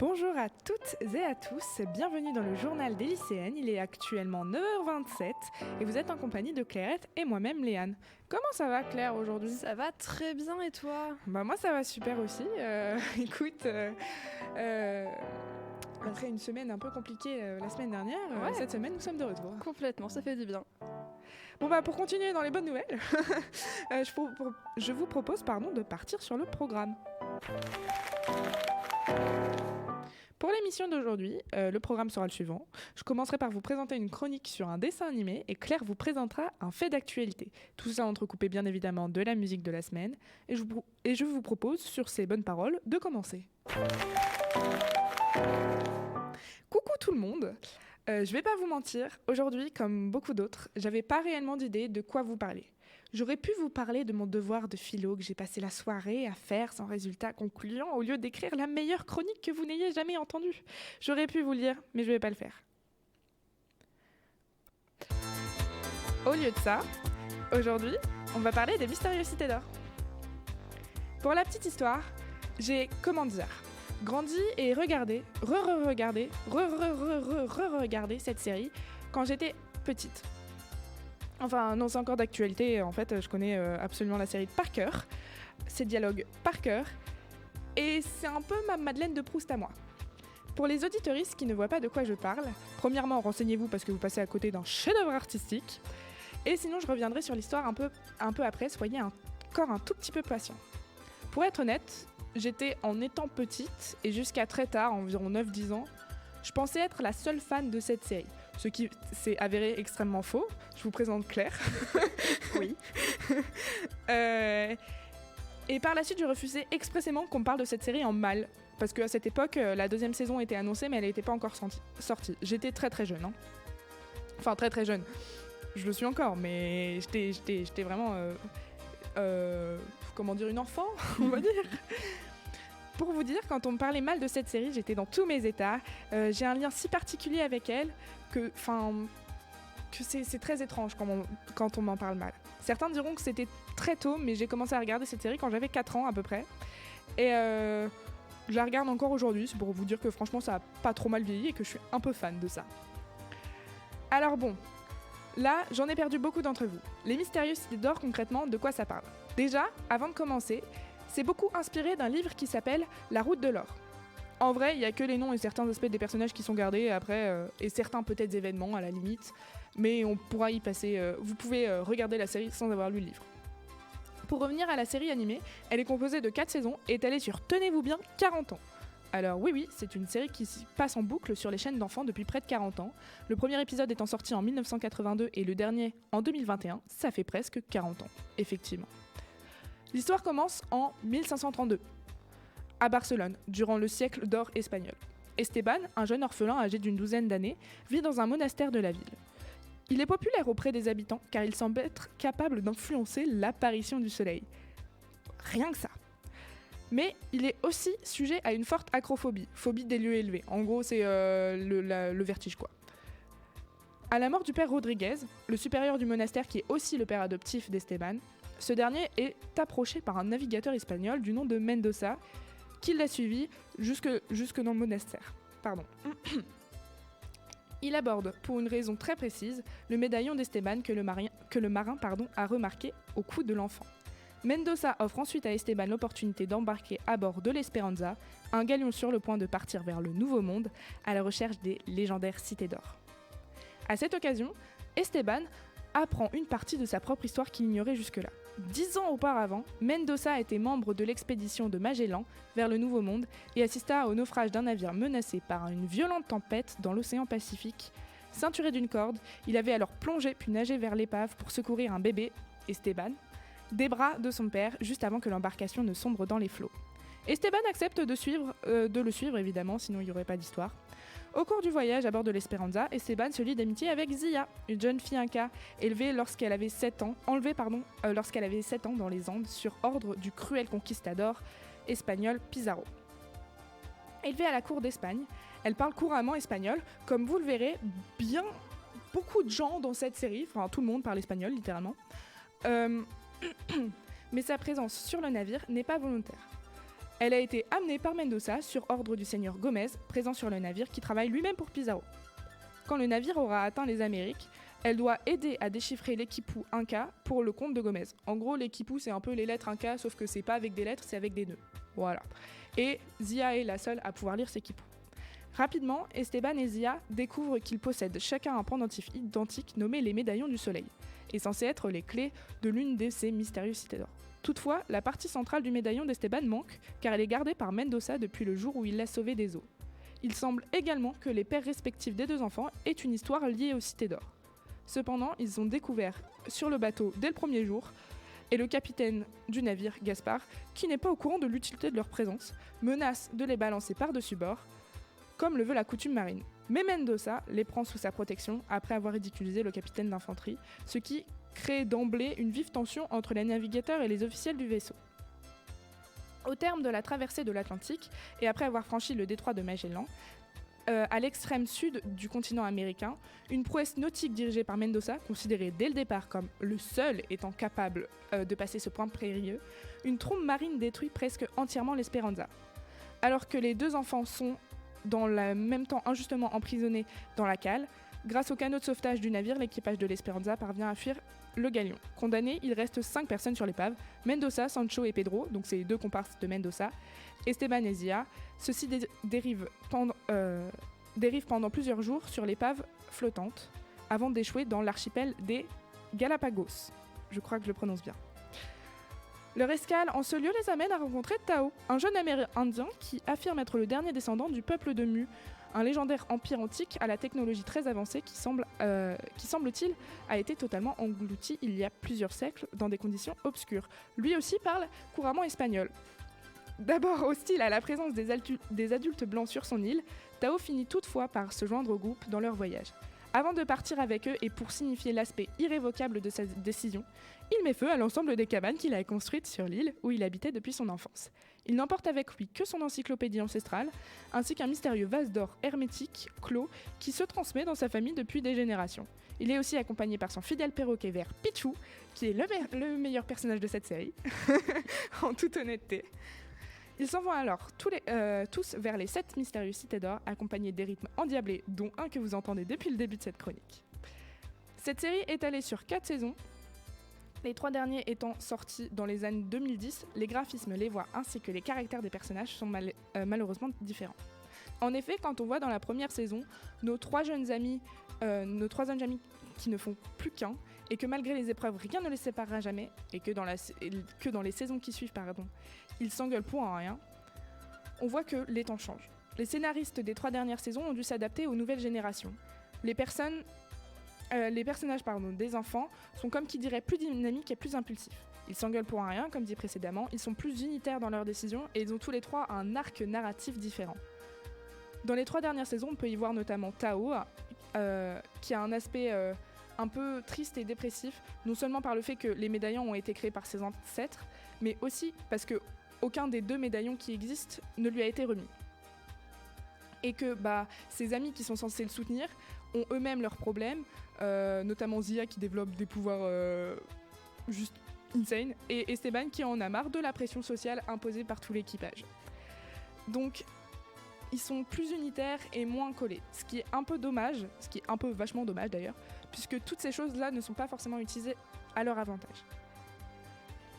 Bonjour à toutes et à tous, bienvenue dans le journal des lycéennes. Il est actuellement 9h27 et vous êtes en compagnie de Clairette et moi-même Léane. Comment ça va Claire aujourd'hui ? Ça va très bien et toi ? Moi ça va super aussi. Écoute, après une semaine un peu compliquée la semaine dernière, cette semaine nous sommes de retour. Complètement, ça fait du bien. Bon pour continuer dans les bonnes nouvelles, je vous propose de partir sur le programme. Pour l'émission d'aujourd'hui, le programme sera le suivant. Je commencerai par vous présenter une chronique sur un dessin animé et Claire vous présentera un fait d'actualité. Tout ça entrecoupé bien évidemment de la musique de la semaine. Et je vous propose, sur ces bonnes paroles, de commencer. Coucou tout le monde. Je vais pas vous mentir, aujourd'hui, comme beaucoup d'autres, j'avais pas réellement d'idée de quoi vous parler. J'aurais pu vous parler de mon devoir de philo que j'ai passé la soirée à faire sans résultat concluant au lieu d'écrire la meilleure chronique que vous n'ayez jamais entendue. J'aurais pu vous lire, mais je vais pas le faire. Au lieu de ça, aujourd'hui, on va parler des mystérieuses cités d'or. Pour la petite histoire, j'ai, grandi et regardé cette série quand j'étais petite. Enfin, non, c'est encore d'actualité. En fait, je connais absolument la série par cœur, ses dialogues par cœur, et c'est un peu ma Madeleine de Proust à moi. Pour les auditeuristes qui ne voient pas de quoi je parle, premièrement, renseignez-vous parce que vous passez à côté d'un chef-d'œuvre artistique, et sinon, je reviendrai sur l'histoire un peu après, soyez encore un tout petit peu patient. Pour être honnête, j'étais, en étant petite, et jusqu'à très tard, environ 9-10 ans, je pensais être la seule fan de cette série. Ce qui s'est avéré extrêmement faux. Je vous présente Claire. Oui. Et par la suite, je refusais expressément qu'on me parle de cette série en mal. Parce qu'à cette époque, la deuxième saison était annoncée, mais elle n'était pas encore sortie. J'étais très très jeune. Enfin, très très jeune. Je le suis encore, mais j'étais vraiment... une enfant, on va dire. Pour vous dire, quand on me parlait mal de cette série, j'étais dans tous mes états. J'ai un lien si particulier avec elle que c'est très étrange quand on m'en parle mal. Certains diront que c'était très tôt, mais j'ai commencé à regarder cette série quand j'avais 4 ans à peu près. Et je la regarde encore aujourd'hui, c'est pour vous dire que franchement ça a pas trop mal vieilli et que je suis un peu fan de ça. Alors bon, là j'en ai perdu beaucoup d'entre vous. Les mystérieuses cités d'or, concrètement, de quoi ça parle ? Déjà, avant de commencer, c'est beaucoup inspiré d'un livre qui s'appelle La Route de l'Or. En vrai, il n'y a que les noms et certains aspects des personnages qui sont gardés après, et certains peut-être événements à la limite, mais on pourra y passer. Vous pouvez regarder la série sans avoir lu le livre. Pour revenir à la série animée, elle est composée de 4 saisons et est allée sur, tenez-vous bien, 40 ans. Alors oui, c'est une série qui passe en boucle sur les chaînes d'enfants depuis près de 40 ans. Le premier épisode étant sorti en 1982 et le dernier en 2021, ça fait presque 40 ans, effectivement. L'histoire commence en 1532, à Barcelone, durant le siècle d'or espagnol. Esteban, un jeune orphelin âgé d'une 12aine d'années, vit dans un monastère de la ville. Il est populaire auprès des habitants car il semble être capable d'influencer l'apparition du soleil. Rien que ça. Mais il est aussi sujet à une forte acrophobie, phobie des lieux élevés. En gros, c'est le vertige, quoi. À la mort du père Rodriguez, le supérieur du monastère qui est aussi le père adoptif d'Esteban, ce dernier est approché par un navigateur espagnol du nom de Mendoza, qui l'a suivi jusque dans le monastère. Il aborde, pour une raison très précise, le médaillon d'Esteban que le marin a remarqué au cou de l'enfant. Mendoza offre ensuite à Esteban l'opportunité d'embarquer à bord de l'Esperanza, un galion sur le point de partir vers le Nouveau Monde, à la recherche des légendaires cités d'or. À cette occasion, Esteban apprend une partie de sa propre histoire qu'il ignorait jusque-là. 10 ans auparavant, Mendoza était membre de l'expédition de Magellan vers le Nouveau Monde et assista au naufrage d'un navire menacé par une violente tempête dans l'océan Pacifique. Ceinturé d'une corde, il avait alors plongé puis nagé vers l'épave pour secourir un bébé, Esteban, des bras de son père juste avant que l'embarcation ne sombre dans les flots. Esteban accepte de le suivre évidemment, sinon il n'y aurait pas d'histoire. Au cours du voyage à bord de l'Esperanza, Esteban se lie d'amitié avec Zia, une jeune fille inca, enlevée lorsqu'elle avait 7 ans dans les Andes sur ordre du cruel conquistador espagnol Pizarro. Élevée à la cour d'Espagne, elle parle couramment espagnol, comme vous le verrez, bien beaucoup de gens dans cette série, enfin tout le monde parle espagnol littéralement. Mais sa présence sur le navire n'est pas volontaire. Elle a été amenée par Mendoza sur ordre du seigneur Gomez, présent sur le navire qui travaille lui-même pour Pizarro. Quand le navire aura atteint les Amériques, elle doit aider à déchiffrer l'équipou Inca pour le compte de Gomez. En gros, l'équipou, c'est un peu les lettres Inca, sauf que c'est pas avec des lettres, c'est avec des nœuds. Voilà. Et Zia est la seule à pouvoir lire cet équipou. Rapidement, Esteban et Zia découvrent qu'ils possèdent chacun un pendentif identique nommé les médaillons du soleil, et censé être les clés de l'une de ces mystérieuses cités d'or. Toutefois, la partie centrale du médaillon d'Esteban manque, car elle est gardée par Mendoza depuis le jour où il l'a sauvé des eaux. Il semble également que les pères respectifs des deux enfants aient une histoire liée aux cités d'or. Cependant, ils ont découvert sur le bateau dès le premier jour, et le capitaine du navire, Gaspard, qui n'est pas au courant de l'utilité de leur présence, menace de les balancer par-dessus bord, comme le veut la coutume marine. Mais Mendoza les prend sous sa protection après avoir ridiculisé le capitaine d'infanterie, ce qui crée d'emblée une vive tension entre les navigateurs et les officiels du vaisseau. Au terme de la traversée de l'Atlantique, et après avoir franchi le détroit de Magellan, à l'extrême sud du continent américain, une prouesse nautique dirigée par Mendoza, considérée dès le départ comme le seul étant capable de passer ce point périlleux, une trombe marine détruit presque entièrement l'Esperanza. Alors que les deux enfants sont, dans le même temps, injustement emprisonnés dans la cale, grâce au canot de sauvetage du navire, l'équipage de l'Esperanza parvient à fuir le galion. Condamnés, il reste 5 personnes sur l'épave, Mendoza, Sancho et Pedro, donc c'est 2 comparses de Mendoza, Esteban et Zia. Ceux-ci dérivent pendant plusieurs jours sur l'épave flottante, avant d'échouer dans l'archipel des Galapagos. Je crois que je le prononce bien. Leur escale en ce lieu les amène à rencontrer Tao, un jeune amérindien qui affirme être le dernier descendant du peuple de Mu, un légendaire empire antique à la technologie très avancée qui semble-t-il a été totalement englouti il y a plusieurs siècles dans des conditions obscures. Lui aussi parle couramment espagnol. D'abord hostile à la présence des adultes blancs sur son île, Tao finit toutefois par se joindre au groupe dans leur voyage. Avant de partir avec eux et pour signifier l'aspect irrévocable de sa décision, il met feu à l'ensemble des cabanes qu'il a construites sur l'île où il habitait depuis son enfance. Il n'emporte avec lui que son encyclopédie ancestrale, ainsi qu'un mystérieux vase d'or hermétique, clos, qui se transmet dans sa famille depuis des générations. Il est aussi accompagné par son fidèle perroquet vert Pichou, qui est le meilleur personnage de cette série, en toute honnêteté. Ils s'en vont alors tous vers les 7 mystérieuses cités d'or, accompagnés des rythmes endiablés, dont un que vous entendez depuis le début de cette chronique. Cette série est allée sur 4 saisons, les 3 derniers étant sortis dans les années 2010, les graphismes, les voix ainsi que les caractères des personnages sont malheureusement différents. En effet, quand on voit dans la première saison nos trois jeunes amis qui ne font plus qu'un, et que malgré les épreuves, rien ne les séparera jamais, et que dans les saisons qui suivent, ils s'engueulent pour un rien, on voit que les temps changent. Les scénaristes des 3 dernières saisons ont dû s'adapter aux nouvelles générations. Les personnages des enfants sont comme qui dirait plus dynamiques et plus impulsifs. Ils s'engueulent pour un rien, comme dit précédemment, ils sont plus unitaires dans leurs décisions et ils ont tous les 3 un arc narratif différent. Dans les 3 dernières saisons, on peut y voir notamment Tao, qui a un aspect un peu triste et dépressif, non seulement par le fait que les médaillons ont été créés par ses ancêtres, mais aussi parce que aucun des 2 médaillons qui existent ne lui a été remis. Et que ses amis qui sont censés le soutenir ont eux-mêmes leurs problèmes, notamment Zia qui développe des pouvoirs juste insane, et Esteban qui en a marre de la pression sociale imposée par tout l'équipage. Donc, ils sont plus unitaires et moins collés, ce qui est un peu dommage, ce qui est un peu vachement dommage d'ailleurs, puisque toutes ces choses-là ne sont pas forcément utilisées à leur avantage.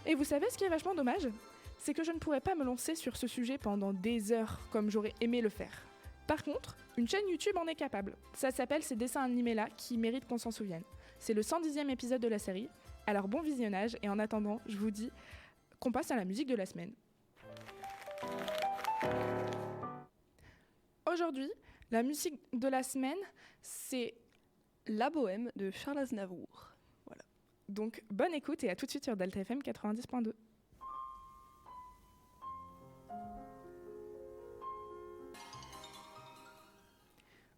Et vous savez ce qui est vachement dommage ? C'est que je ne pourrais pas me lancer sur ce sujet pendant des heures comme j'aurais aimé le faire. Par contre, une chaîne YouTube en est capable. Ça s'appelle ces dessins animés-là qui méritent qu'on s'en souvienne. C'est le 110e épisode de la série, alors bon visionnage et en attendant, je vous dis qu'on passe à la musique de la semaine. Aujourd'hui, la musique de la semaine, c'est La Bohème de Charles Aznavour. Voilà. Donc bonne écoute et à tout de suite sur Delta FM 90.2.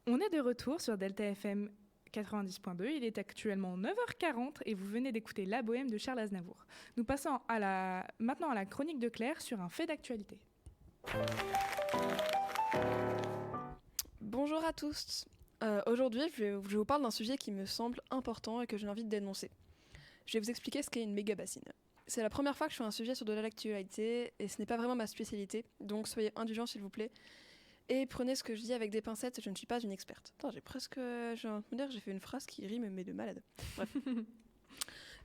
On est de retour sur Delta FM 90.2, il est actuellement 9h40 et vous venez d'écouter La Bohème de Charles Aznavour. Nous passons maintenant à la chronique de Claire sur un fait d'actualité. Bonjour à tous. Aujourd'hui, je vous parle d'un sujet qui me semble important et que j'ai envie de dénoncer. Je vais vous expliquer ce qu'est une méga-bassine. C'est la première fois que je fais un sujet sur de l'actualité et ce n'est pas vraiment ma spécialité, donc soyez indulgents s'il vous plaît. Et prenez ce que je dis avec des pincettes, je ne suis pas une experte. Attends, j'ai fait une phrase qui rime mais de malade. Bref.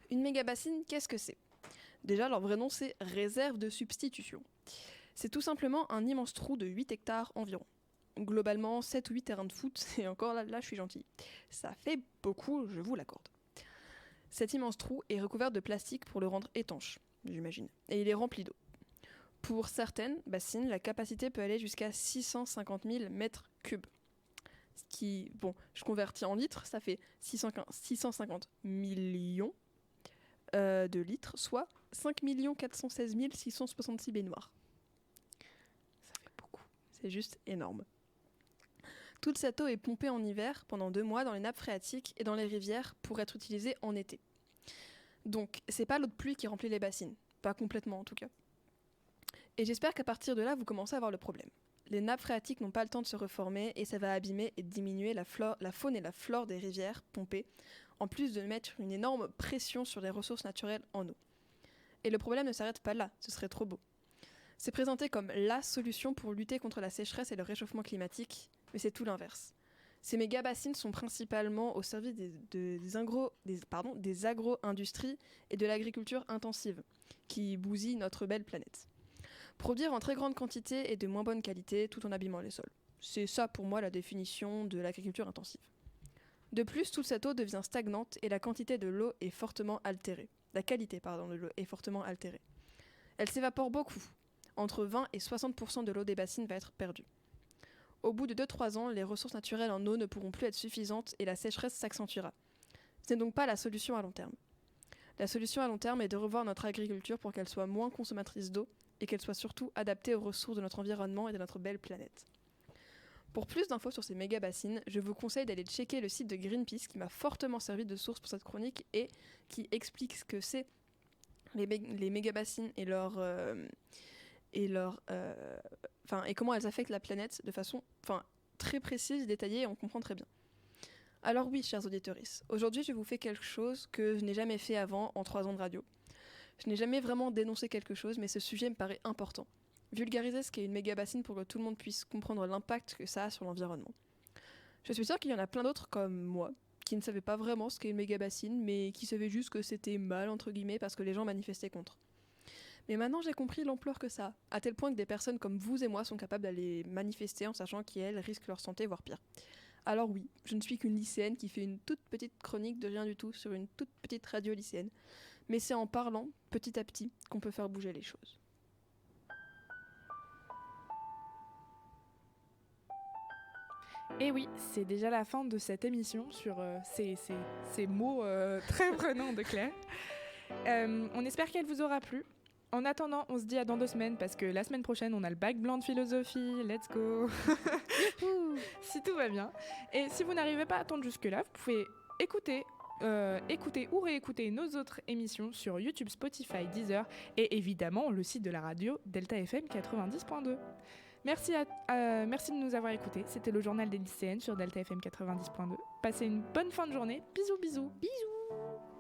Une mégabassine, qu'est-ce que c'est ? Déjà, leur vrai nom, c'est réserve de substitution. C'est tout simplement un immense trou de 8 hectares environ. Globalement, 7 ou 8 terrains de foot, et encore là, je suis gentille. Ça fait beaucoup, je vous l'accorde. Cet immense trou est recouvert de plastique pour le rendre étanche, j'imagine, et il est rempli d'eau. Pour certaines bassines, la capacité peut aller jusqu'à 650 000 mètres cubes. Ce qui, bon, je convertis en litres, ça fait 650 millions de litres, soit 5 416 666 baignoires. Ça fait beaucoup. C'est juste énorme. Toute cette eau est pompée en hiver pendant 2 mois dans les nappes phréatiques et dans les rivières pour être utilisée en été. Donc, c'est pas l'eau de pluie qui remplit les bassines. Pas complètement en tout cas. Et j'espère qu'à partir de là, vous commencez à voir le problème. Les nappes phréatiques n'ont pas le temps de se reformer et ça va abîmer et diminuer la faune et la flore des rivières pompées, en plus de mettre une énorme pression sur les ressources naturelles en eau. Et le problème ne s'arrête pas là, ce serait trop beau. C'est présenté comme la solution pour lutter contre la sécheresse et le réchauffement climatique, mais c'est tout l'inverse. Ces méga-bassines sont principalement au service des agro-industries et de l'agriculture intensive, qui bousillent notre belle planète. Produire en très grande quantité et de moins bonne qualité tout en abîmant les sols. C'est ça pour moi la définition de l'agriculture intensive. De plus, toute cette eau devient stagnante et la quantité de l'eau est fortement altérée. La qualité, de l'eau est fortement altérée. Elle s'évapore beaucoup. Entre 20 et 60% de l'eau des bassines va être perdue. Au bout de 2-3 ans, les ressources naturelles en eau ne pourront plus être suffisantes et la sécheresse s'accentuera. Ce n'est donc pas la solution à long terme. La solution à long terme est de revoir notre agriculture pour qu'elle soit moins consommatrice d'eau et qu'elle soit surtout adaptée aux ressources de notre environnement et de notre belle planète. Pour plus d'infos sur ces méga-bassines, je vous conseille d'aller checker le site de Greenpeace qui m'a fortement servi de source pour cette chronique et qui explique ce que c'est les méga-bassines et comment elles affectent la planète de façon très précise, détaillée et on comprend très bien. Alors oui, chers auditeurs, aujourd'hui je vous fais quelque chose que je n'ai jamais fait avant en 3 ans de radio. Je n'ai jamais vraiment dénoncé quelque chose, mais ce sujet me paraît important. Vulgariser ce qu'est une méga-bassine pour que tout le monde puisse comprendre l'impact que ça a sur l'environnement. Je suis sûre qu'il y en a plein d'autres comme moi, qui ne savaient pas vraiment ce qu'est une méga-bassine, mais qui savaient juste que c'était mal, entre guillemets, parce que les gens manifestaient contre. Mais maintenant j'ai compris l'ampleur que ça a, à tel point que des personnes comme vous et moi sont capables d'aller manifester en sachant qu'elles risquent leur santé, voire pire. Alors oui, je ne suis qu'une lycéenne qui fait une toute petite chronique de rien du tout sur une toute petite radio lycéenne. Mais c'est en parlant, petit à petit, qu'on peut faire bouger les choses. Et oui, c'est déjà la fin de cette émission sur ces mots très prenants de Claire. On espère qu'elle vous aura plu. En attendant, on se dit à dans 2 semaines parce que la semaine prochaine, on a le bac blanc de philosophie. Let's go. Si tout va bien. Et si vous n'arrivez pas à attendre jusque-là, vous pouvez écouter ou réécouter nos autres émissions sur YouTube, Spotify, Deezer et évidemment le site de la radio Delta FM 90.2. Merci de nous avoir écoutés. C'était le journal des lycéennes sur Delta FM 90.2. Passez une bonne fin de journée. Bisous, bisous. Bisous.